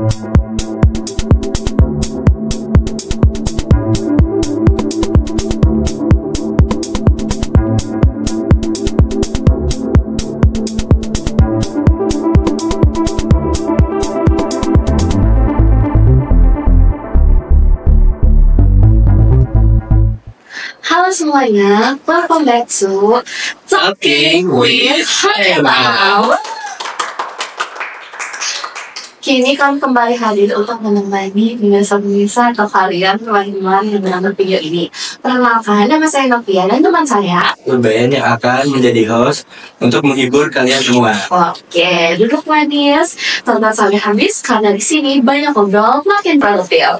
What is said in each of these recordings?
Halo semuanya, welcome back to Talking with Haimau. Kini kami kembali hadir untuk menemani pemirsa-pemirsa atau kalian teman-teman yang menonton video ini. Perkenalkan, nama saya Novia dan teman saya Ruben yang akan menjadi host untuk menghibur kalian semua. Oke, duduk manis, tonton sampai habis karena di sini banyak ngobrol makin produktif.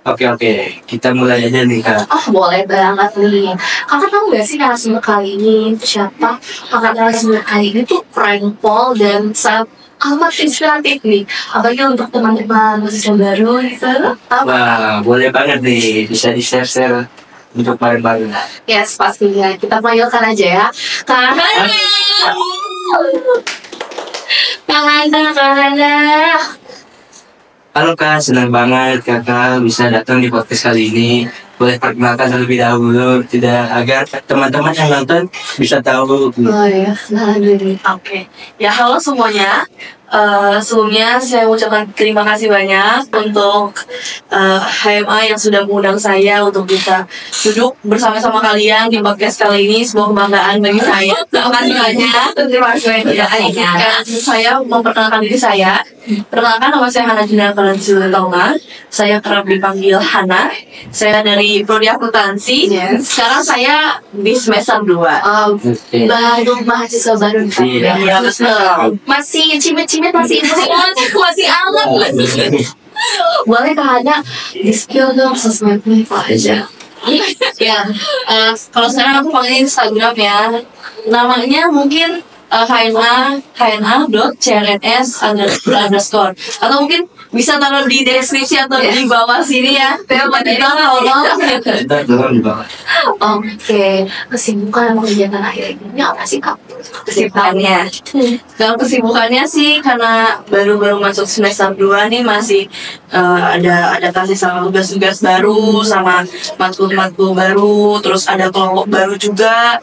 Oke, kita mulai aja nih Kak. Oh boleh banget nih. Kakak tahu gak sih narasumber kali ini itu siapa? Kakak narasumber kali ini tuh prank Paul dan sangat amat inspiratif nih. Apalagi untuk teman-teman mahasiswa baru gitu. Wah, boleh banget nih, bisa di-share untuk bareng-bareng. Yes, pastinya. Kita panggilkan aja ya. Kak Hana. Halo Kak, senang banget Kakak bisa datang di podcast kali ini. Boleh perkenalkan terlebih dahulu, tidak agar teman-teman yang nonton bisa tahu. Oh iya, nah ini. Oke, ya halo semuanya. Sebelumnya saya mengucapkan terima kasih banyak untuk HMA yang sudah mengundang saya untuk bisa duduk bersama-sama kalian di podcast kali ini. Sebuah kebanggaan bagi saya. Terima kasih banyak. Terima kasih banyak. Saya memperkenalkan diri saya. Perkenalkan, nama saya Hana Juna Kalansiltonga. Saya kerap dipanggil Hana. Saya dari Prodi Akuntansi. Yes. Sekarang saya di semester 2. Oke. Baru mahasiswa baru. Iya. Betul. Masih cimit-cimit, masih masih alat. Boleh Kak Hana di-spill dong sosmednya apa aja? Ya, kalau sekarang aku pakai Instagram ya. Namanya mungkin hna.crns_. Atau mungkin bisa taruh di deskripsi atau di bawah sini ya. Kita Oke, kesibukan kegiatan akhir ini apa sih Kak? kesibukannya. Kalau kesibukannya sih karena baru masuk semester 2 nih masih ada adaptasi sama tugas-tugas baru, sama matkul-matkul baru, terus ada kelompok baru juga.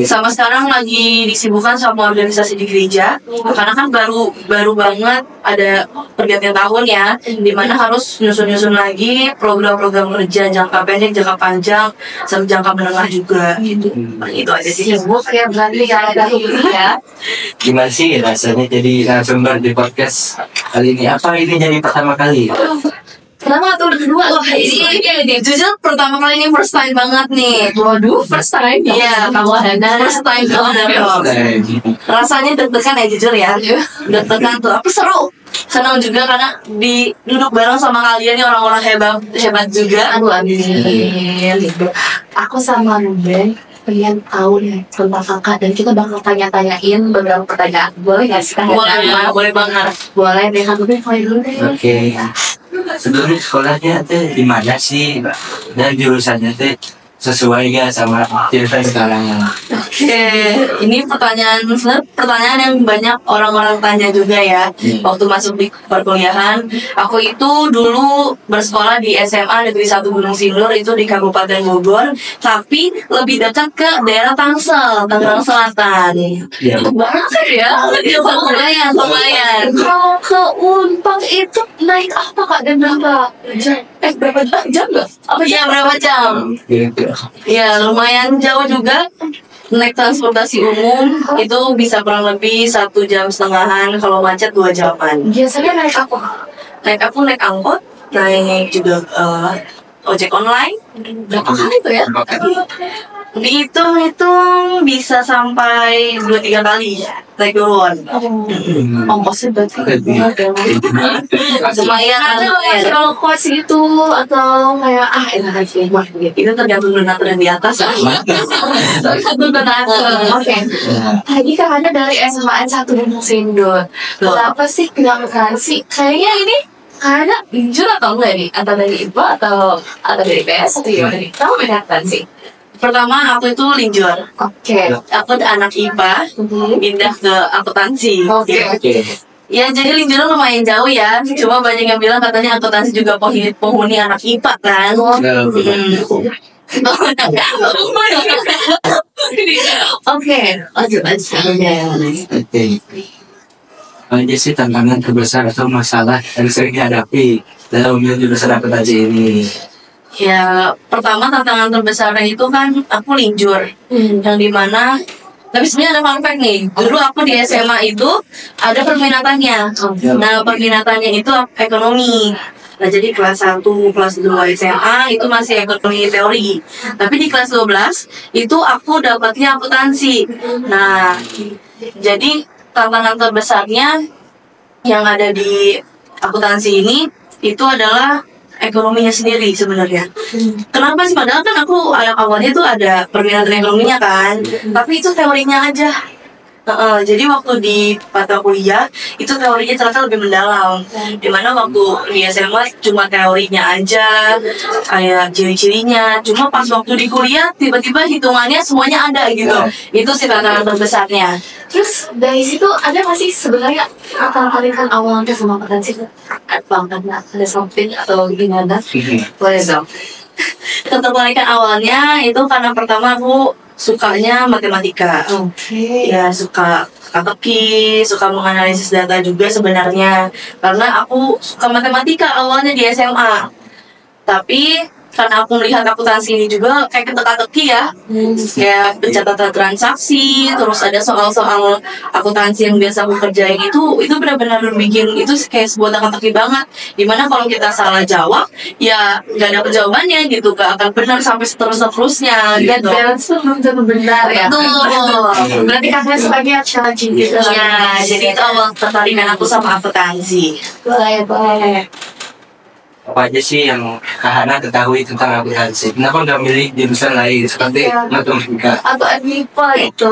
Sama sekarang lagi disibukkan sama organisasi di gereja karena kan baru banget ada pergantian tahun ya, dimana harus nyusun lagi program-program kerja jangka pendek, jangka panjang, sampai jangka menengah juga gitu. Itu aja sih. Sibuk ya berarti ya. Gimana sih rasanya jadi narasumber di podcast kali ini? Apa ini jadi pertama kali? Pertama atau kedua? Wah, ini jujur pertama kali ini first time banget nih. Waduh, first time. Iya, kamu Hana. First time banget. Rasanya deg-degan ya jujur ya. Deg-degan tuh, tapi seru. Senang juga karena duduk bareng sama kalian nih, orang-orang hebat juga. Aduh, amin. Aku sama Ruben pengen tahu nih tentang kakak dan kita bakal tanya-tanyain beberapa pertanyaan. Boleh nggak sih Kak Hana? Boleh banget. Boleh deh, Kak Ruben mulai dulu deh. Oke. Sebelum sekolahnya teh di mana sih, Mbak? Dan jurusannya teh sesuai gak sama jurusan sekarang? Oke, ini pertanyaan yang banyak orang-orang tanya juga ya. Waktu masuk di perkuliahan, aku itu dulu bersekolah di SMA Negeri 1 Gunung Sindur, itu di Kabupaten Bogor, tapi lebih dekat ke daerah Tangsel, Tangerang Selatan. Iya. Banget ya. Lumayan. Kalau ke Unpang itu naik apa Kak dan berapa jam? Berapa jam nggak? Iya, berapa jam? Ya, lumayan jauh juga. Naik transportasi umum itu bisa kurang lebih 1,5 jam, kalau macet 2 jaman. Biasanya naik apa? Naik angkot, naik juga ojek online. Berapa kali tuh ya? Dihitung bisa sampai 2-3 kali naik turun. Ongkosnya berarti Lumayan. kalau kos itu atau kayak enak aja rumah gitu. Itu tergantung donatur yang di atas. Tergantung donatur. Oke. Tadi Kak Hana dari SMA 1 Gunung Sindur. Kenapa sih bilang sih? Kayaknya ini karena jujur atau enggak nih? Atau dari IPA atau dari PS atau gimana nih? Kamu bedakan sih? Pertama aku itu linjur. Oke. Aku anak IPA pindah ke akuntansi. Oke. Ya jadi Linjero lumayan jauh ya. Cuma banyak yang bilang katanya akuntansi juga penghuni anak IPA kan. Oke, lanjut aja. Oke. Apa aja sih tantangan terbesar atau masalah yang sering dihadapi dalam memilih jurusan akuntansi ini? Ya pertama tantangan terbesarnya itu kan aku linjur, yang dimana tapi sebenarnya ada fun fact nih. Dulu aku di SMA itu ada perminatannya. Nah perminatannya itu ekonomi. Nah jadi kelas 1, kelas 2 SMA itu masih ekonomi teori. Tapi di kelas 12 itu aku dapatnya akuntansi. Nah jadi tantangan terbesarnya yang ada di akuntansi ini itu adalah ekonominya sendiri sebenarnya. Kenapa sih? Padahal kan aku awalnya tuh ada permintaan ekonominya kan, tapi itu teorinya aja. Jadi waktu di mata kuliah itu teorinya ternyata lebih mendalam. Dimana waktu di SMA cuma teorinya aja, kayak ciri-cirinya. Cuma pas waktu di kuliah tiba-tiba hitungannya semuanya ada gitu. Itu sih tantangan terbesarnya. Terus dari situ ada nggak sih sebenarnya ketertarikan awalnya sama akuntansi itu? Karena ada something atau gimana? Boleh dong. Ketertarikan awalnya itu karena pertama aku sukanya matematika. Ya suka teka-teki, suka menganalisis data juga sebenarnya. Karena aku suka matematika awalnya di SMA. Tapi karena aku melihat akuntansi ini juga kayak teka-teki ya, kayak pencatatan transaksi, terus ada soal-soal akuntansi yang biasa aku kerjain itu benar-benar bikin itu kayak sebuah teka-teki banget. Dimana kalau kita salah jawab, ya nggak ada jawabannya gitu, gak akan benar sampai seterusnya Dan gitu. balance tuh belum tentu benar ya. Betul. Berarti kakaknya sebagai challenging gitu. Ya, jadi itu awal tertarikan aku sama akuntansi. Boleh. Apa aja sih yang Kak Hana ketahui tentang akuntansi? Kenapa nggak milih jurusan lain seperti matematika? Atau MIPA gitu.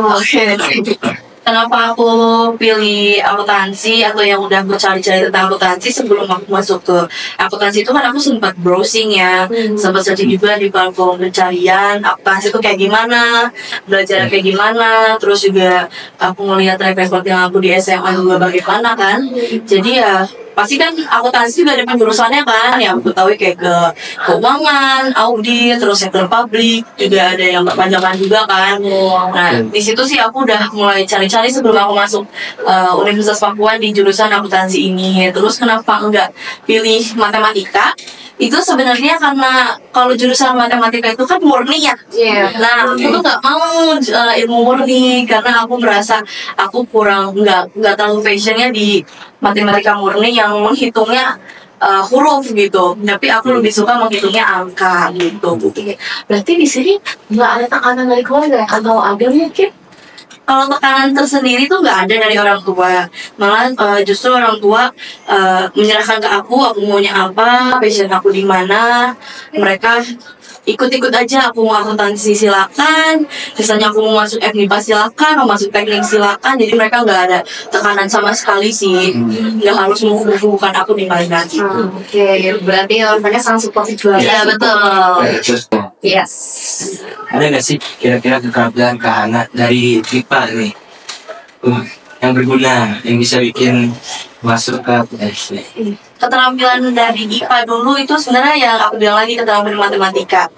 Kenapa aku pilih akuntansi atau yang udah aku cari-cari tentang akuntansi sebelum aku masuk ke akuntansi itu kan aku sempat browsing ya, sempat searching juga di platform pencarian akuntansi itu kayak gimana, belajar kayak gimana, terus juga aku ngelihat track record yang aku di SMA juga bagaimana kan, jadi ya pasti kan akuntansi juga ada penjurusannya kan, yang aku tahu kayak ke keuangan, audit, terus sektor publik juga ada yang perpajakan juga kan. Nah di situ sih aku udah mulai cari-cari sebelum aku masuk Universitas Papua di jurusan akuntansi ini. Terus kenapa enggak pilih matematika? Itu sebenarnya karena kalau jurusan matematika itu kan murni ya. Nah aku tuh nggak mau ilmu murni karena aku merasa aku kurang nggak terlalu passionnya di matematika murni yang menghitungnya huruf gitu. Tapi aku lebih suka menghitungnya angka gitu. Berarti di sini nggak ada tekanan dari keluarga atau ada mungkin? Kalau tekanan tersendiri tuh nggak ada dari orang tua, malah justru orang tua menyerahkan ke aku maunya apa, passion aku di mana, mereka ikut-ikut aja. Aku mau akuntansi silakan, misalnya aku mau masuk FMIPA silakan, mau masuk teknik silakan. Jadi mereka nggak ada tekanan sama sekali sih, nggak harus menghubungkan aku di mana gitu. Oke, berarti orangnya sangat supportif banget. Iya betul. Terus Yes. ada nggak sih kira-kira keterampilan Kak Hana dari IPA nih yang berguna yang bisa bikin masuk ke akuntansi? Keterampilan dari IPA dulu itu sebenarnya yang aku bilang lagi keterampilan matematika.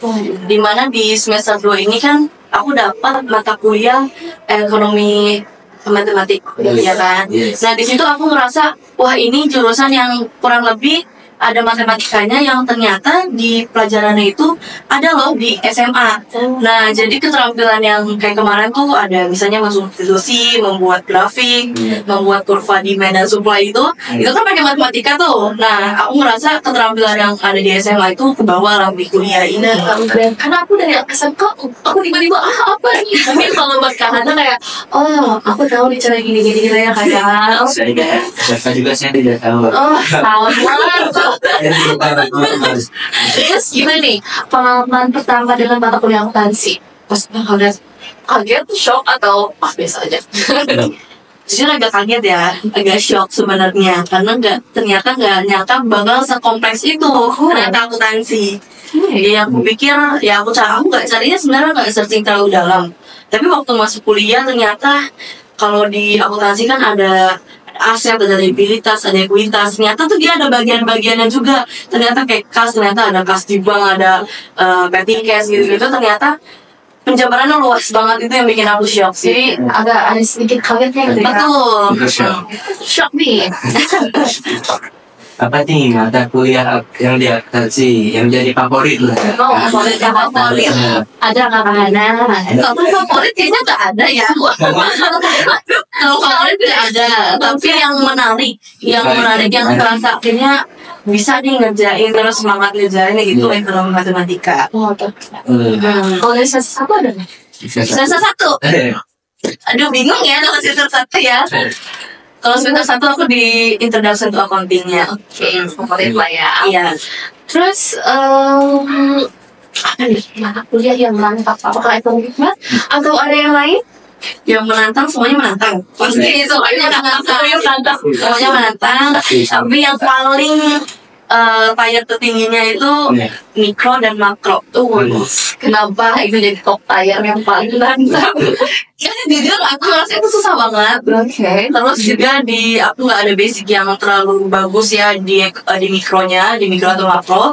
Dimana di semester 2 ini kan aku dapat mata kuliah ekonomi matematik, ya kan. Nah di situ aku ngerasa wah ini jurusan yang kurang lebih ada matematikanya yang ternyata di pelajarannya itu ada loh di SMA. Nah, jadi keterampilan yang kayak kemarin tuh ada misalnya mensubstitusi, membuat grafik, membuat kurva demand dan supply itu kan pakai matematika tuh. Nah, aku ngerasa keterampilan yang ada di SMA itu kebawa lah di kuliah ini. Karena aku dari SMK, aku tiba-tiba apa nih? Tapi kalau buat Kak Hana kayak, oh aku tahu nih cara gini ya kayak. Saya juga saya tidak tahu. Oh, sama. Terus gimana nih pengalaman pertama dengan mata kuliah akuntansi? Pas kalian kaget, shock atau biasa aja? Jujur agak kaget ya, agak shock sebenarnya karena ternyata nggak nyangka bakal sekompleks itu ternyata akuntansi. Ya aku pikir ya aku nggak carinya sebenarnya nggak searching terlalu dalam. Tapi waktu masuk kuliah ternyata kalau di akuntansi kan ada aset, ada likuiditas, ada ekuitas. Ternyata tuh dia ada bagian-bagiannya juga. Ternyata kayak kas, ternyata ada kas di bank, ada petty cash gitu-gitu. Ternyata penjabarannya luas banget, itu yang bikin aku shock sih. Jadi agak ada sedikit kagetnya gitu ya. Betul. Shock nih. Apa nih mata kuliah yang di akuntansi yang jadi favorit lah? Oh, favorit yang favorit. Ada nggak Kak Hana? Kalau favorit kayaknya nggak ada ya. Kalau favorit nggak ada, tapi yang menarik yang terasa akhirnya bisa nih ngerjain, terus semangat ngerjain gitu, ekonomi matematika. Oh, oke. Kalau dari semester satu ada nggak? Semester 1, aduh bingung ya kalau semester 1 ya. Kalau semester 1 aku di Introduction to Accounting-nya. Oke, favorit lah ya. Iya. Terus apa nih mata kuliah yang mantap? Apakah ekonomi atau ada yang lain? Yang menantang semuanya menantang. Pasti semuanya menantang. Semuanya menantang. Tapi yang paling tier tertingginya itu mikro dan makro. Kenapa itu jadi top tier yang paling nantang? Ya jujur aku ngerasa itu susah banget. Oke. Terus juga aku nggak ada basic yang terlalu bagus ya di mikronya, di mikro atau makro.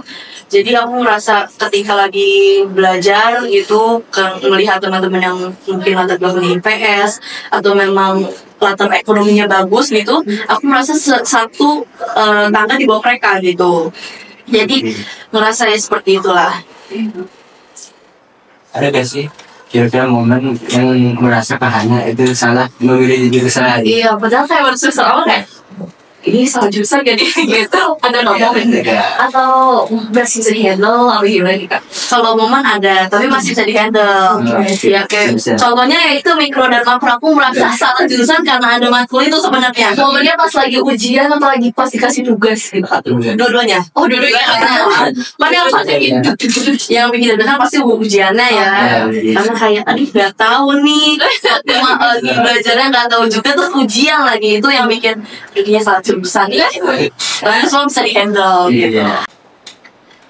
Jadi aku merasa ketika lagi belajar gitu, melihat teman-teman yang mungkin latar belakangnya IPS atau memang latar ekonominya bagus gitu, aku merasa satu tangga di bawah mereka gitu. Jadi ngerasa ya seperti itulah. Ada gak sih kira-kira momen yang merasa Kak Hana itu salah memilih jurusan? Iya, padahal kayak baru semester awal kayak ini salah jurusan jadi gitu. Ada nggak momen? Atau masih bisa di-handle atau gimana nih Kak? Kalau momen ada, tapi masih bisa di-handle. Ya kayak contohnya yaitu mikro dan makro, aku merasa salah jurusan karena ada matkul itu sebenarnya. Momennya pas lagi ujian atau lagi pas dikasih tugas gitu? Dua-duanya. Oh, dua-duanya. Mana yang pas gitu? Yang bikin deg-degan pasti ujiannya ya. Karena kayak aduh nggak tahu nih, belajarnya nggak tahu juga, terus ujian lagi itu yang bikin jadinya salah jurusan nih. Tapi semua bisa di-handle gitu.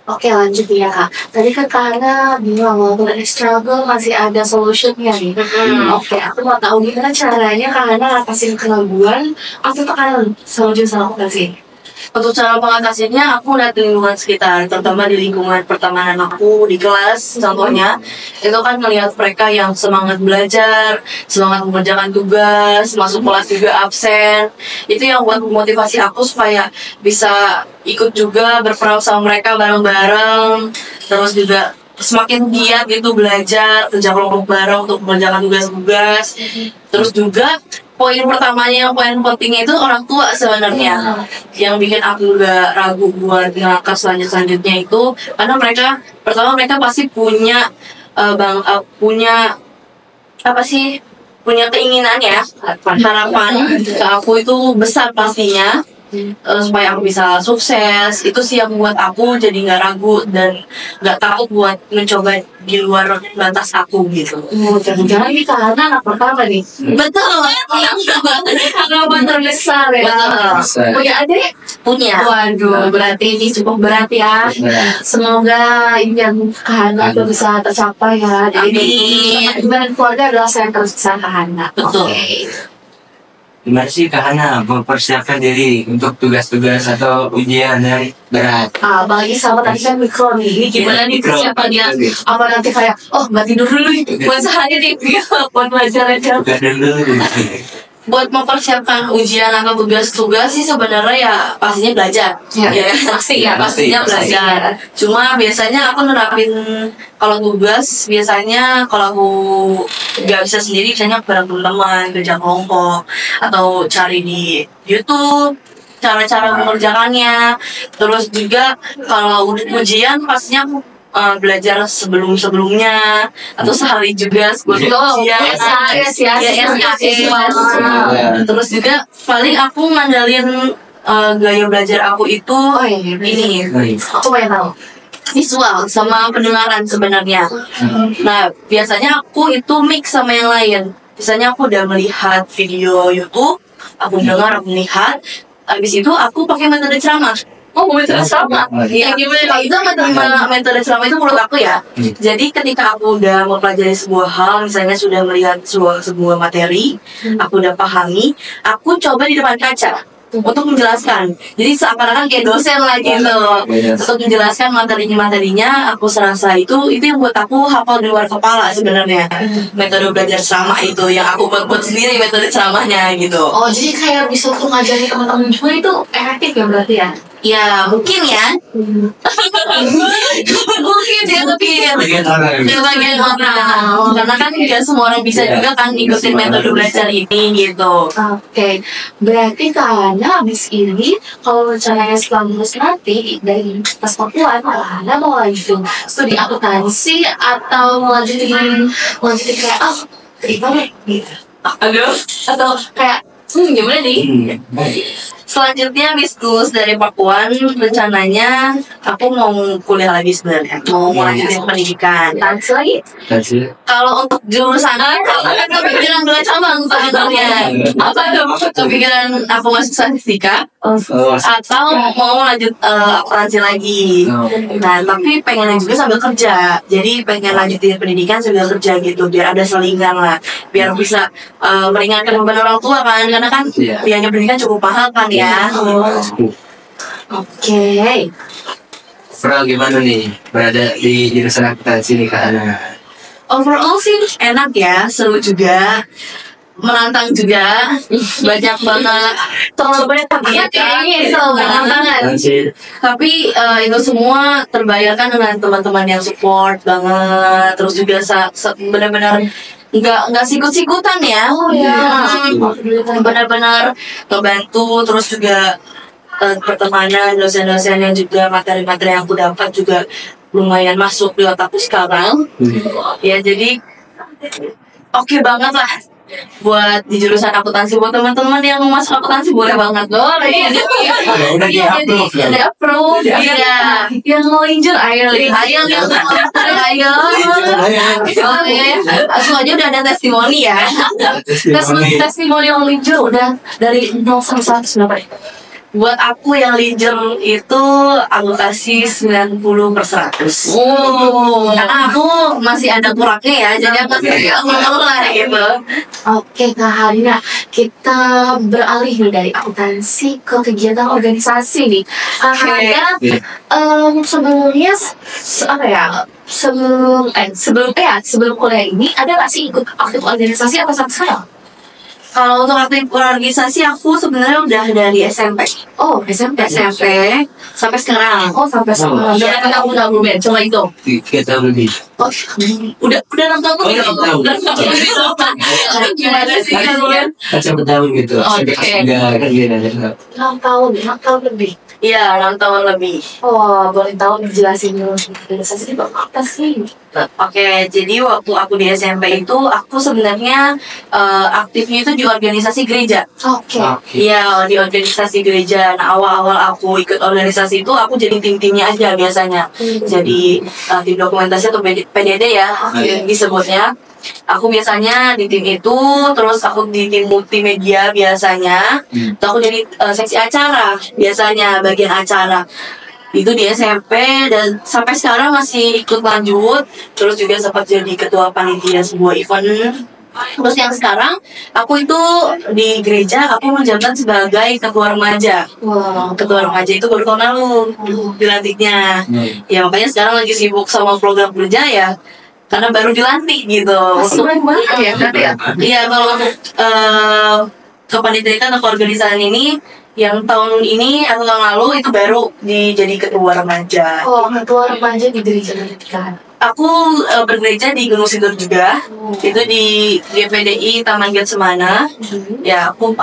Oke, lanjut ya Kak. Tadi kan Kak bilang walaupun ada struggle masih ada solutionnya nih. Oke, aku mau tahu gimana caranya Kak ngatasin keraguan atau tekanan sama jurusan aku sih? Untuk cara mengatasinya, aku lihat di lingkungan sekitar, terutama di lingkungan pertemanan aku di kelas, contohnya itu kan ngelihat mereka yang semangat belajar, semangat mengerjakan tugas, masuk kelas juga absen. Itu yang buat motivasi aku supaya bisa ikut juga berperan sama mereka bareng-bareng, terus juga semakin giat gitu belajar, kerja kelompok bareng untuk mengerjakan tugas-tugas. Terus juga poin pertamanya, poin pentingnya itu orang tua sebenarnya yang bikin aku gak ragu buat ngangkat selanjutnya itu karena mereka pasti punya punya keinginan ya, harapan ke aku itu besar pastinya. Supaya aku bisa sukses, itu sih yang buat aku jadi nggak ragu dan nggak takut buat mencoba di luar batas aku gitu. Jangan-jangan ini karena anak pertama nih. Betul. Harapan terbesar ya. Betul. Punya adik? Punya. Waduh, berarti ini cukup berat ya. Semoga impian Kahana itu bisa tercapai ya. Jadi impian keluarga adalah saya terbesar Kahana. Betul. Gimana sih Kak Hana mempersiapkan diri untuk tugas-tugas atau ujian yang berat? Apalagi sama tadi kan mikro nih. Ini gimana nih persiapannya? Apa nanti kayak, oh nggak tidur dulu nih, buat sehari nih, buat belajar aja. Bukan dulu. Buat mempersiapkan ujian atau tugas-tugas sih sebenarnya ya pastinya belajar. Ya, pasti ya. Pastinya belajar. Cuma biasanya aku nerapin kalau tugas biasanya kalau aku nggak bisa sendiri biasanya bareng teman-teman, kerja kelompok atau cari di YouTube cara-cara mengerjakannya. Terus juga kalau ujian pastinya aku belajar sebelumnya atau sehari juga sebelum ujian. Terus juga paling aku ngandalin gaya belajar aku itu ini aku pengen tahu visual sama pendengaran sebenarnya. Nah biasanya aku itu mix sama yang lain. Biasanya aku udah melihat video YouTube, aku dengar, aku melihat. Habis itu aku pakai metode ceramah. Oh, metode selama. Iya, Gimana? Itu metode selama itu menurut aku ya. Jadi ketika aku udah mempelajari sebuah hal, misalnya sudah melihat sebuah materi, aku udah pahami, aku coba di depan kaca untuk menjelaskan. Jadi seakan-akan kayak dosen lah gitu. Untuk menjelaskan materinya, aku serasa itu yang buat aku hafal di luar kepala sebenarnya. Metode belajar ceramah itu yang aku buat sendiri metode ceramahnya gitu. Oh, jadi kayak bisa untuk ngajarin teman-teman juga itu efektif ya berarti ya? Ya mungkin ya. Mungkin ya tapi Bagian orang. bagian orang. Karena kan tidak semua orang bisa juga kan ikutin metode belajar ini gitu. Oke, berarti karena habis ini kalau rencananya setelah lulus nanti dari Universitas Papua, Anda mau lanjutin studi akuntansi atau lanjutin kayak gimana gitu? Aduh. Atau kayak gimana nih? Selanjutnya habis lulus dari Pakuan, rencananya aku mau kuliah lagi sebenarnya. Mau lanjutin pendidikan. Akuntansi lagi? Kasih. Kalau untuk jurusan aku kan kepikiran 2 cabang sebenarnya. Apa tuh? Kepikiran aku masuk statistika Oh, atau mau lanjut akuntansi lagi. Nah, tapi pengen juga sambil kerja. Jadi pengen lanjutin pendidikan sambil kerja gitu, biar ada selingan lah, biar bisa meringankan beban orang tua kan, karena kan Iya. biaya pendidikan cukup mahal kan ya. Oke. Pro gimana nih berada di jurusan akuntansi nih Kak Ana? Overall sih enak ya, seru juga, menantang juga, banyak banget. Terlalu banyak Iya, kayaknya terlalu banyak banget. Akuntansi. Tapi itu semua terbayarkan dengan teman-teman yang support banget, terus juga benar-benar nggak sikut-sikutan ya. Oh ya. Benar-benar ngebantu, terus juga pertemanan dosen-dosen yang juga materi-materi yang aku dapat juga lumayan masuk di otakku sekarang. Ya jadi oke banget lah buat di jurusan akuntansi. Buat teman-teman yang mau masuk akuntansi boleh banget loh. Udah di-approve kan? Ada approve. Iya. Yang mau injur ayo yang ayo. Langsung aja udah ada testimoni ya. Testimoni yang linjur udah dari 0 sampai 100 berapa nih? Buat aku yang linjer itu aku kasih 90/100. Karena aku masih ada kurangnya ya, jadi aku kasih lah gitu. Oke Kak Halina, kita beralih nih dari akuntansi ke kegiatan organisasi nih. Kak Halina, sebelumnya sebelum kuliah ini ada nggak sih ikut aktif organisasi atau sampai sekarang? Kalau untuk aktif organisasi aku sebenarnya udah dari SMP. Oh, SMP Sampai sekarang. Oh, sampai sekarang. Iya. Udah kamu udah belum coba itu. 3 tahun lebih. Oh, Udah nonton tuh. Oh, udah tahu. Gimana sih kalian? Kan 1 tahun gitu. Oke. Enggak kan dia ada. 6 tahun lebih. Iya, 6 tahun lebih. Oh, boleh tahu dijelasin dulu organisasi itu apa sih? Oke, jadi waktu aku di SMP itu aku sebenarnya aktifnya itu di organisasi gereja. Oke. Iya, di organisasi gereja. Nah, awal-awal aku ikut organisasi itu aku jadi tim-timnya aja biasanya. Jadi tim dokumentasi atau PDD ya disebutnya. Aku biasanya di tim itu, terus aku di tim multimedia biasanya. Terus aku jadi seksi acara biasanya, bagian acara. Itu di SMP dan sampai sekarang masih ikut lanjut. Terus juga sempat jadi ketua panitia sebuah event. Terus yang sekarang aku itu di gereja aku menjabat sebagai ketua remaja. Wow. Ketua remaja itu baru tahun lalu dilantiknya. Ya makanya sekarang lagi sibuk sama program kerja ya. Karena baru dilantik gitu. Keren banget ya berarti ya. Iya kalau untuk kepanitiaan atau keorganisasian ini yang tahun ini atau tahun lalu itu baru jadi ketua remaja. Oh, ketua remaja di gereja pendidikan. Aku bergereja di Gunung Sindur juga. Itu di GPDI Taman Getsemana. Ya aku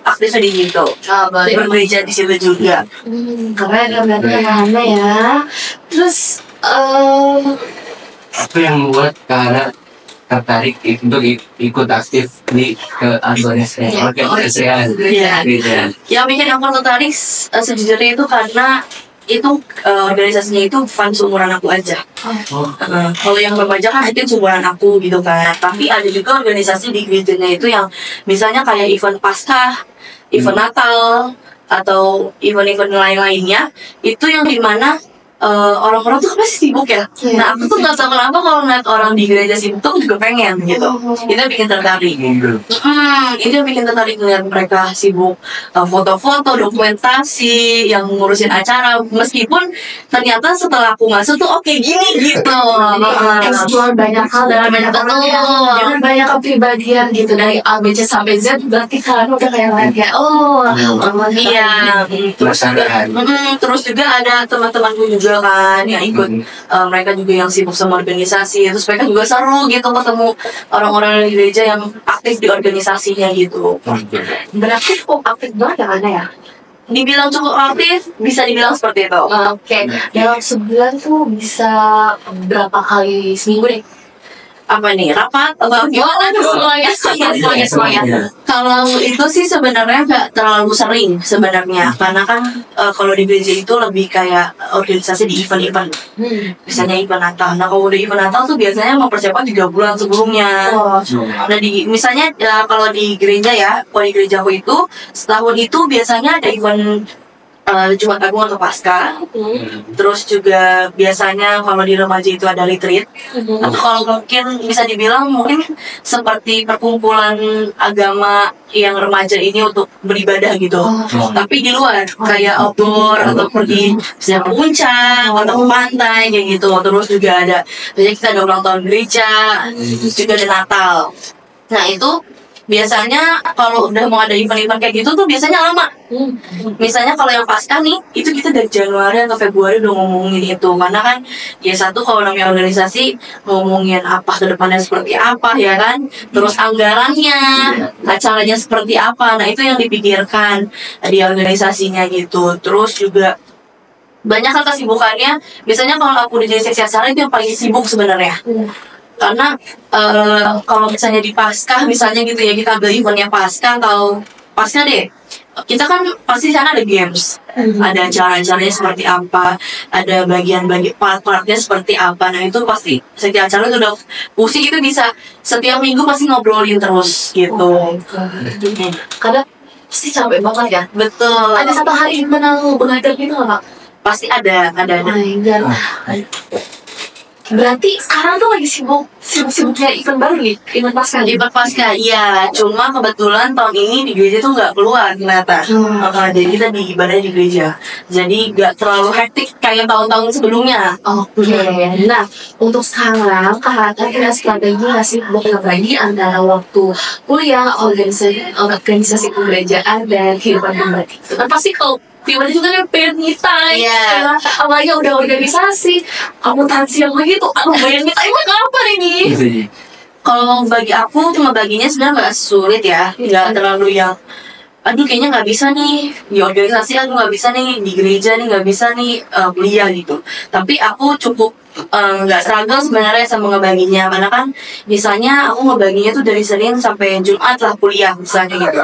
aktifnya di situ. Bergereja di situ juga. Keren ya berarti anak-anak ya. Terus Apa yang membuat Kak Ana tertarik untuk ikut aktif di organisasi Iya. gereja? Yang bikin aku tertarik sejujurnya itu karena itu organisasinya itu fun seumuran aku aja. Kalau yang remaja kan mungkin seumuran aku gitu kan. Tapi ada juga organisasi di gerejanya itu yang misalnya kayak event Paskah, event Natal, atau event-event lain-lainnya, itu yang dimana orang-orang tuh pasti sibuk ya. Nah aku tuh nggak tahu kenapa kalau ngeliat orang di gereja sibuk tuh juga pengen gitu. Itu yang bikin tertarik. Itu yang bikin tertarik ngeliat mereka sibuk foto-foto, dokumentasi, yang ngurusin acara. Meskipun ternyata setelah aku masuk tuh oke gini gitu. Explore banyak hal dalam banyak orang ya. Dengan banyak kepribadian gitu dari A, B, C sampai Z. Berarti kalian udah kayak kayak Iya. Terus juga ada teman-temanku juga kan yang ikut, mereka juga yang sibuk sama organisasi, terus mereka juga seru gitu ketemu orang-orang di gereja yang aktif di organisasinya gitu. berarti cukup aktif banget ya Ana ya. Dibilang cukup aktif, bisa dibilang seperti itu. Oke, dalam sebulan tuh bisa berapa kali seminggu deh? Apa nih, rapat atau gimana? Semuanya. Kalau itu sih sebenarnya nggak terlalu sering sebenarnya, karena kan kalau di gereja itu lebih kayak organisasi di event-event. Misalnya event Natal. Nah kalau udah event Natal tuh biasanya mempersiapkan 3 bulan sebelumnya. Nah misalnya kalau di gereja ya, kalau di gereja aku itu setahun itu biasanya ada event Jumat Agung atau Paskah. Terus juga biasanya kalau di remaja itu ada retreat. Atau kalau mungkin bisa dibilang mungkin seperti perkumpulan agama yang remaja ini untuk beribadah gitu. Tapi di luar kayak outdoor atau pergi misalnya ke puncak atau ke pantai kayak gitu. Terus juga ada biasanya kita ada ulang tahun gereja, terus juga ada Natal. Nah itu biasanya kalau udah mau ada event-event kayak gitu tuh biasanya lama. Misalnya kalau yang Paskah nih, itu kita dari Januari atau Februari udah ngomongin itu. Karena kan ya satu kalau namanya organisasi ngomongin apa ke depannya seperti apa ya kan. Terus anggarannya, acaranya seperti apa. Nah itu yang dipikirkan di organisasinya gitu. Terus juga banyak hal kesibukannya. Biasanya kalau aku di seksi acara itu yang paling sibuk sebenarnya. Karena kalau misalnya di Paskah misalnya gitu ya, kita ambil eventnya Paskah atau Paskah deh, kita kan pasti sana ada games, ada acara-acaranya seperti apa, ada bagian-bagian part-partnya seperti apa. Nah itu pasti setiap acara itu udah pusing, itu bisa setiap minggu pasti ngobrolin terus gitu. Karena pasti capek banget ya. Betul. Ada satu hari dimana lu belajar gitu nggak Kak? Pasti ada. Berarti sekarang tuh lagi sibuk-sibuknya event baru nih, event Paskah. Event Paskah, iya. Cuma kebetulan tahun ini di gereja tuh nggak keluar ternyata. Jadi kita di ibadah di gereja. Jadi nggak terlalu hektik kayak tahun-tahun sebelumnya. Oke. Nah, untuk sekarang Kak ada strategi nggak sih buat ngebagi antara waktu kuliah, organisasi kegerejaan dan kehidupan pribadi? Kan pasti kalau pribadi juga kan pengen me time. Iya. Awalnya udah organisasi, akuntansi yang begitu, pengen me time kapan ini? Kalau bagi aku cuma baginya sebenarnya nggak sulit ya, nggak terlalu yang aduh kayaknya nggak bisa nih di organisasi, aku nggak bisa nih di gereja nih, nggak bisa nih kuliah gitu. Tapi aku cukup nggak struggle sebenarnya sama ngebaginya, karena kan misalnya aku ngebaginya tuh dari Senin sampai Jumat lah kuliah misalnya gitu.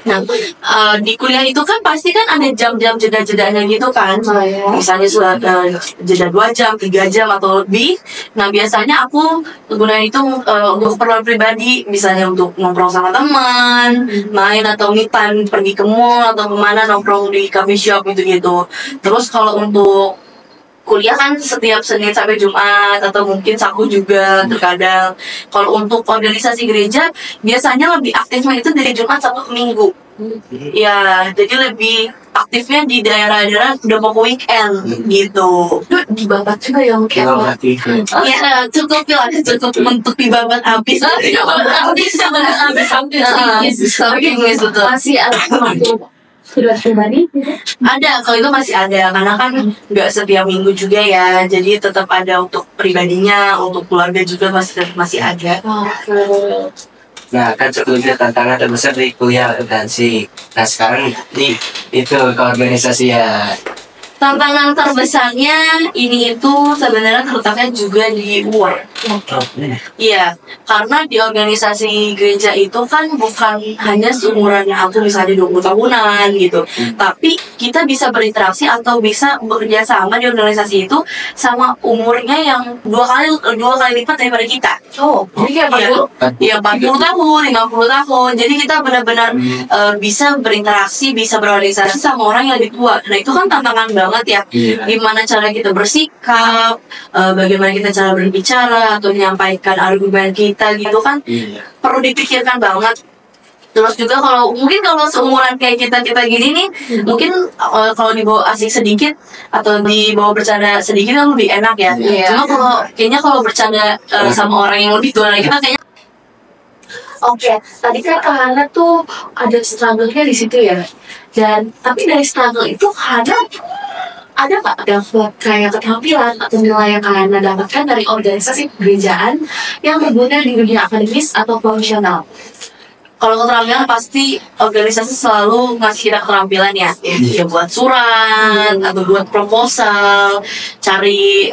Nah di kuliah itu kan pasti kan ada jam-jam jeda-jedanya gitu kan, misalnya sudah jeda 2 jam, 3 jam atau lebih. Nah biasanya aku gunain itu untuk keperluan pribadi, misalnya untuk nongkrong sama teman, main atau me time, pergi ke mall atau kemana, nongkrong di coffee shop gitu-gitu. Terus kalau untuk kuliah kan setiap Senin sampai Jumat atau mungkin Sabtu juga terkadang. Kalau untuk organisasi gereja biasanya lebih aktifnya itu dari Jumat sampai ke Minggu. Ya, jadi lebih aktifnya di daerah-daerah udah mau ke weekend gitu. Di babat juga yang kayak Ya, cukup untuk dibabat habis. Saking betul. masih ada waktu kehidupan pribadi. Ada, kalau itu masih ada, karena kan nggak setiap minggu juga ya, jadi tetap ada untuk pribadinya, untuk keluarga juga masih ada. Nah kan sebelumnya tantangan terbesar di kuliah akuntansi. Nah sekarang itu ke organisasi ya. Tantangan terbesarnya ini itu sebenarnya terletaknya juga di work. Iya, karena di organisasi gereja itu kan bukan hanya seumurannya aku misalnya 20 tahunan gitu. Tapi kita bisa berinteraksi atau bisa bekerja sama di organisasi itu sama umurnya yang dua kali lipat daripada kita. Oh, jadi kayak Iya, 40 tahun, 50 tahun. Jadi kita benar-benar bisa berinteraksi, bisa berorganisasi sama orang yang lebih tua. Nah, itu kan tantangan banget ya. Gimana cara kita bersikap, bagaimana kita cara berbicara atau menyampaikan argumen kita gitu kan perlu dipikirkan banget. Terus juga kalau seumuran kayak kita gini nih, mungkin kalau dibawa asik sedikit atau dibawa bercanda sedikit kan lebih enak ya. Cuma kalau bercanda sama orang yang lebih tua dari kita kayaknya. Oke, tadi kan Kak Hana tuh ada struggle-nya di situ ya. Dan tapi dari struggle itu Hana ada nggak dapat kayak keterampilan atau nilai yang Kak Hana dapatkan dari organisasi kerajaan yang berguna di dunia akademis atau profesional? Kalau keterampilan pasti organisasi selalu ngasih kita keterampilan ya. Ya buat surat atau buat proposal, cari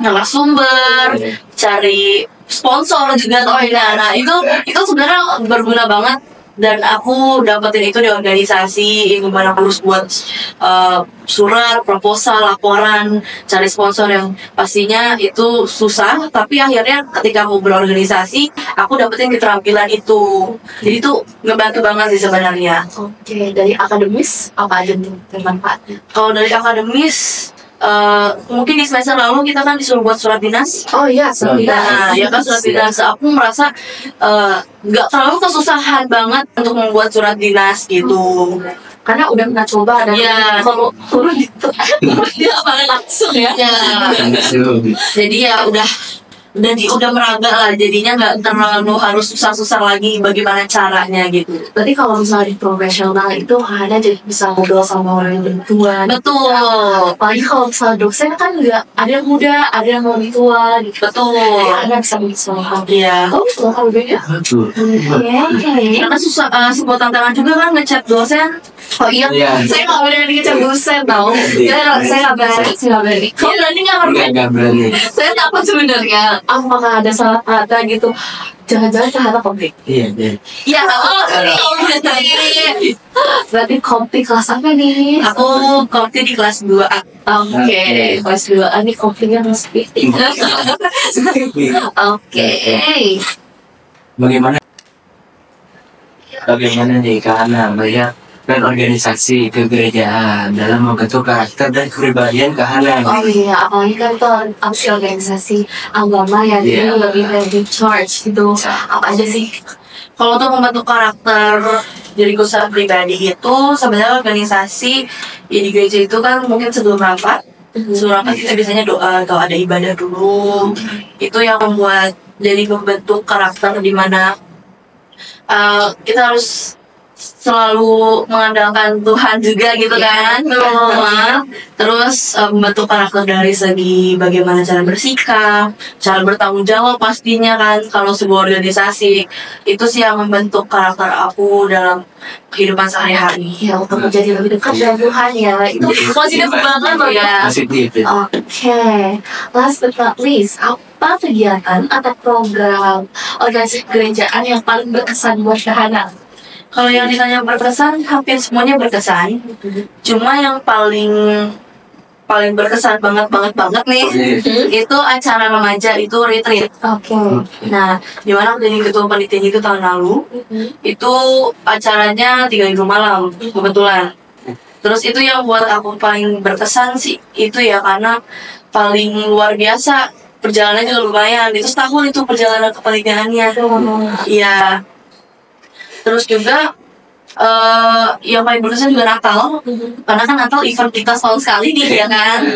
narasumber, cari sponsor juga tuh. Nah itu sebenarnya berguna banget dan aku dapetin itu di organisasi yang gimana aku harus buat surat, proposal, laporan, cari sponsor yang pastinya itu susah, tapi akhirnya ketika aku berorganisasi aku dapetin keterampilan itu, jadi itu ngebantu banget sih sebenarnya. Oke, dari akademis apa aja nih manfaatnya? Kalau dari akademis mungkin di semester lalu kita kan disuruh buat surat dinas. Oh iya, surat dinas. Nah, ya kan surat dinas. Aku merasa nggak terlalu kesusahan banget untuk membuat surat dinas gitu. Karena udah pernah coba dan kalau turun itu dia langsung ya. Jadi ya udah meraga lah, jadinya nggak terlalu harus susah-susah lagi bagaimana caranya gitu. Berarti kalau misalnya di profesional itu Hana jadi bisa ngobrol sama orang yang lebih tua. Betul. Apalagi kalau misalnya dosen kan nggak ada yang muda, ada yang lebih tua gitu. Betul. Ya, Hana bisa menyesuaikan. Iya. Kamu menyesuaikan beda? Betul. Karena sebuah tantangan juga kan ngechat dosen. Oh iya, saya nggak berani ngechat dosen tau. Saya nggak berani. Kamu berani nggak? Nggak berani. Saya takut sebenarnya. Apakah ada salah kata gitu? Jangan-jangan Hana konflik. Iya. Ya, Berarti konflik kelas apa nih? aku konflik di kelas 2A. Oke, kelas 2A nih konfliknya kelas speaking. Oke. Bagaimana nih Kak Hana melihat dan organisasi kegerejaan dalam membentuk karakter dan kepribadian Kak Hana? Oh iya, apalagi kan itu organisasi agama ya, jadi lebih charge gitu. Apa aja sih? Kalau untuk membentuk karakter diriku secara pribadi itu sebenarnya organisasi ya di gereja itu kan mungkin sebelum rapat kita biasanya doa atau ada ibadah dulu. Itu yang membuat jadi membentuk karakter di mana kita harus selalu mengandalkan Tuhan juga gitu kan. Terus membentuk karakter dari segi bagaimana cara bersikap, cara bertanggung jawab pastinya kan. Kalau sebuah organisasi itu sih yang membentuk karakter aku dalam kehidupan sehari-hari. Ya, untuk menjadi lebih dekat dengan Tuhan ya. Itu positif banget loh ya. Positif. Oke, last but not least, apa kegiatan atau program organisasi kerajaan yang paling berkesan buat Kak Hana? Kalau yang ditanya berkesan, hampir semuanya berkesan. Cuma yang paling berkesan banget nih itu acara remaja itu retreat. Oke. Nah, dimana aku jadi ketua panitia itu tahun lalu. Itu acaranya 3 minggu malam kebetulan. Terus itu yang buat aku paling berkesan sih itu ya karena paling luar biasa, perjalanannya juga lumayan. Itu setahun itu perjalanan kepanitiaannya. Iya. Terus juga yang paling berkesan juga Natal, karena kan Natal event kita setahun sekali nih ya kan,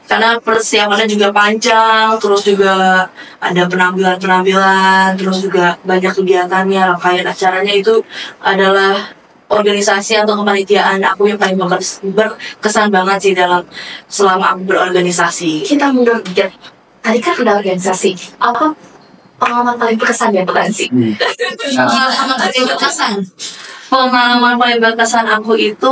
karena persiapannya juga panjang, terus juga ada penampilan, terus juga banyak kegiatannya, rangkaian acaranya itu adalah organisasi atau kepanitiaan aku yang paling berkesan banget sih dalam selama aku berorganisasi. Kita mundur dikit. Tadi kan udah organisasi. Apa pengalaman paling berkesan ya Nancy? Pengalaman paling berkesan aku itu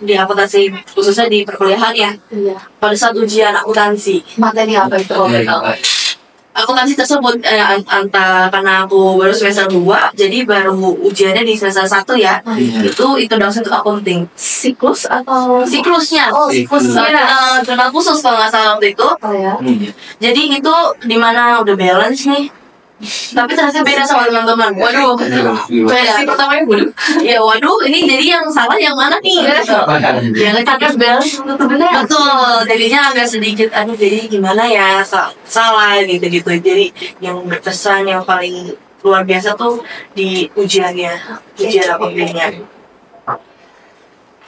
di akuntansi, khususnya di perkuliahan ya. Iya. Pada saat ujian akuntansi. Materi apa itu? akuntansi tersebut karena aku baru semester 2, jadi baru ujiannya di semester 1 ya. Itu introduction to accounting. Siklus atau Siklusnya. Oh, siklus. Jurnal khusus kalau nggak salah waktu itu. Oh ya. Jadi itu dimana udah balance nih. Tapi ternyata beda sama teman-teman. Waduh, beda. Pertamanya bodoh. Ya waduh, ini jadi yang salah yang mana nih? Yang Karena balance itu benar. betul, jadinya agak sedikit aduh jadi gimana ya salah gitu. Jadi yang berkesan yang paling luar biasa tuh di ujian akuntingnya.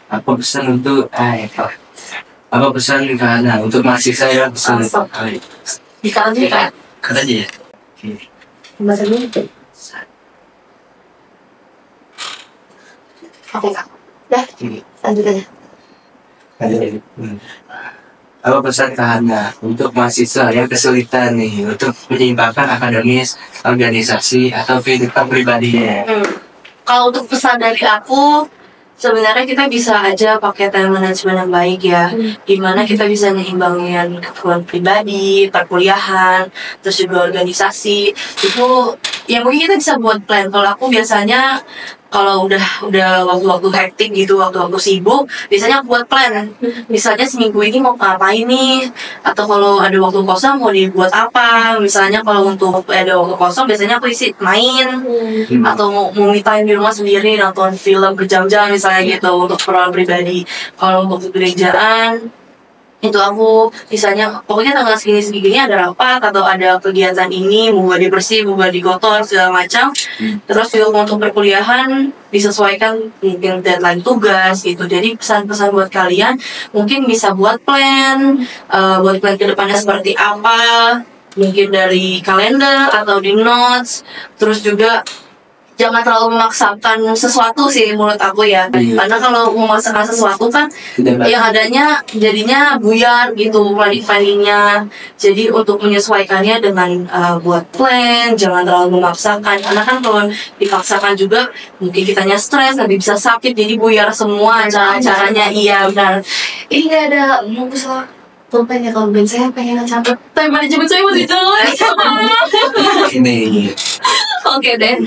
Apa pesan untuk apa pesan karena untuk mahasiswa ya pesan Di kanan juga kan? kata aja ya. Bahasa dulu. Oke kak. Dah, lanjut aja. Apa pesan karena untuk mahasiswa yang kesulitan nih untuk menyeimbangkan akademis, organisasi atau kehidupan pribadinya? Kalau untuk pesan dari aku, sebenarnya kita bisa aja pakai time management yang baik ya, dimana kita bisa nyimbangin keperluan pribadi, perkuliahan, terus juga organisasi. Itu ya mungkin kita bisa buat plan. Kalau aku biasanya kalau udah waktu-waktu hektik gitu, waktu-waktu sibuk, biasanya aku buat plan. Misalnya seminggu ini mau ngapain nih, atau kalau ada waktu kosong mau dibuat apa. Misalnya kalau untuk ada waktu kosong, biasanya aku isi main, atau mau me time di rumah sendiri, nonton film berjam-jam misalnya gitu untuk keperluan pribadi. Kalau untuk kerjaan, itu aku misalnya pokoknya tanggal segini ada rapat atau ada kegiatan ini, mau gak dibersih, mau gak dikotor segala macam. Terus juga untuk perkuliahan disesuaikan mungkin deadline tugas gitu. Jadi pesan-pesan buat kalian mungkin bisa buat plan ke depannya seperti apa, mungkin dari kalender atau di notes. Terus juga jangan terlalu memaksakan sesuatu sih menurut aku ya. Karena kalau memaksakan sesuatu kan yang adanya jadinya buyar gitu planningnya. Jadi untuk menyesuaikannya dengan buat plan, jangan terlalu memaksakan. Karena kan kalau dipaksakan juga mungkin kitanya stres, nanti bisa sakit, jadi buyar semua cara-caranya. Iya benar. Ini nggak ada bungkus lah. Pulpen ya kalau saya pengen catat. Time management saya masih jelek. Ini Oke deh,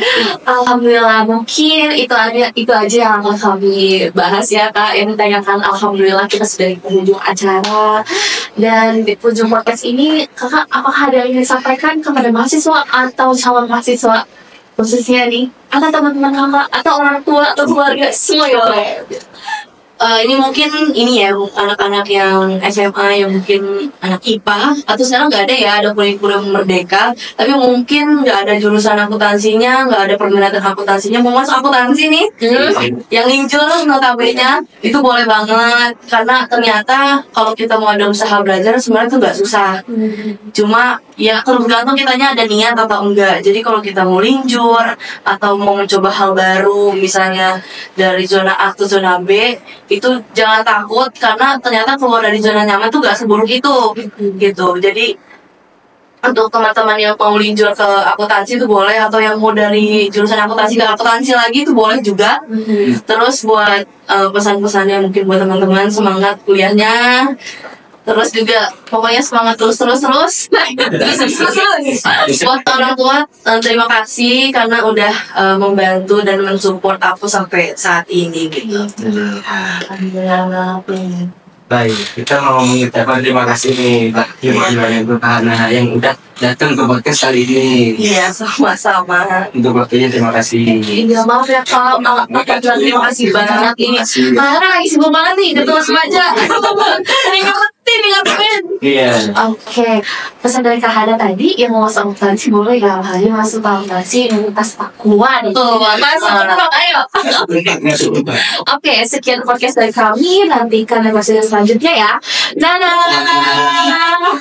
alhamdulillah mungkin itu aja yang akan kami bahas ya kak. Yang ditanyakan, alhamdulillah kita sudah di penghujung acara. Dan di penghujung podcast ini kakak apakah ada yang disampaikan kepada mahasiswa atau calon mahasiswa khususnya nih, atau teman-teman kakak atau orang tua atau keluarga semua ya kak? Ini mungkin ini ya anak-anak yang SMA yang mungkin anak IPA atau sekarang nggak ada ya, ada kurikulum merdeka, tapi mungkin nggak ada jurusan akuntansinya, nggak ada permintaan akuntansinya, mau masuk akuntansi nih, yang injil notabene itu boleh banget, karena ternyata kalau kita mau ada usaha belajar sebenarnya itu nggak susah, cuma ya tergantung kitanya ada niat atau enggak. Jadi kalau kita mau linjur atau mau mencoba hal baru, misalnya dari zona A ke zona B, itu jangan takut karena ternyata keluar dari zona nyaman tuh gak seburuk itu gitu. Jadi untuk teman-teman yang mau linjur ke akuntansi itu boleh, atau yang mau dari jurusan akuntansi ke akuntansi lagi itu boleh juga. Terus buat pesan-pesannya mungkin buat teman-teman, semangat kuliahnya. Terus juga pokoknya semangat terus. Buat orang tua, terima kasih karena udah membantu dan mensupport aku sampai saat ini gitu. Alhamdulillah. baik, kita mau mengucapkan terima kasih nih Pak Gimana itu karena yang udah datang ke podcast kali ini. Iya, sama-sama. Untuk waktunya terima kasih. Iya maaf ya kalau terima kasih banget ini. Karena lagi sibuk banget nih, ketua sengaja. Ini ngertiin. Iya. Oke, pesan dari Kak Hana tadi yang mau masuk akuntansi boleh ya, hanya masuk akuntansi Universitas Pakuan. Tuh, Masuk, ayo. Oke, sekian podcast dari kami. Nantikan episode selanjutnya ya. Dadah.